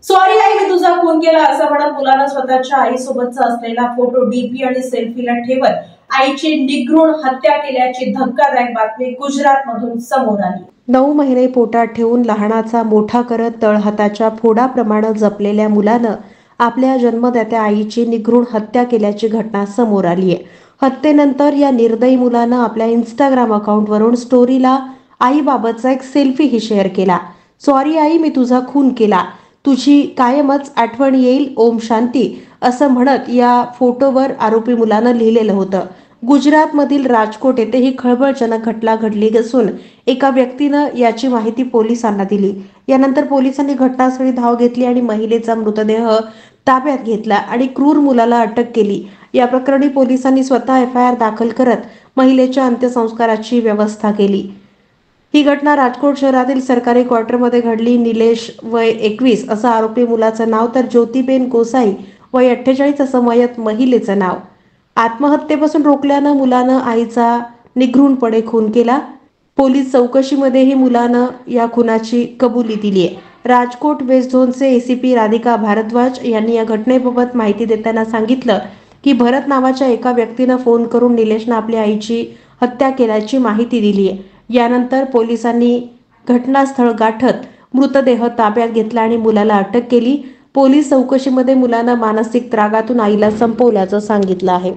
Sorry I, मी तुझा खून केला असं म्हणत मुलानं स्वतःच्या आईसोबतचा असलेला फोटो डीपी आणि सेल्फीला ठेवत आईची निगृण हत्या केल्याची धक्कादायक बातमी गुजरात मधून समोर आली। 9 महिने पोटात ठेवून लहानाचा मोठा करत तळहाताच्या फोडाप्रमाणे जपलेल्या मुलानं आपल्या जन्मदात्या आईची निगृण हत्या केल्याची घटना समोर आली आहे। हत्येनंतर या निर्दयी मुलानं आपल्या इंस्टाग्राम अकाउंटवरून स्टोरीला आईबाबतचा एक सेल्फीही शेअर केला। सॉरी आई, मी तुझा खून केला, तुझी कायमच आठवण येईल, ओम शांती, असं म्हणत या फोटोवर आरोपी मुलानं लिहिलेलं होतं। गुजरातमधील राजकोट येथे ही खळबळजनक घटना घडली असून एका व्यक्तीनं याची माहिती पोलिसांना दिली। यानंतर पोलिसांनी घटनास्थळी धाव घेतली आणि महिलेचा मृतदेह ताब्यात घेतला आणि क्रूर मुलाला अटक केली। या प्रकरणी पोलिसांनी स्वतः FIR दाखल करत महिलेच्या अंत्यसंस्काराची व्यवस्था केली। ही घटना राजकोट शहरातील सरकारी क्वार्टरमध्ये घडली। निलेश वय 21 असं आरोपी मुलाचं नाव, तर ज्योतिबेन गोसाई वय 48 असं मयत महिलेचं नाव। आत्महत्येपासून रोखल्यानं मुलानं आईचा निगृणपणे खून केला। पोलीस चौकशीमध्येही मुलानं या खुनाची कबुली दिली आहे। राजकोट वेस्ट झोनचे ACP राधिका भारद्वाज यांनी या घटनेबाबत माहिती देताना सांगितलं की भरत नावाच्या एका व्यक्तीनं फोन करून निलेशनं आपल्या आईची हत्या केल्याची माहिती दिली आहे। यानंतर पोलिसांनी घटनास्थळ गाठत मृतदेह ताब्यात घेतला आणि मुलाला अटक केली। पोलीस चौकशीमध्ये मुलानं मानसिक त्रागातून आईला संपवल्याचं सांगितलं आहे।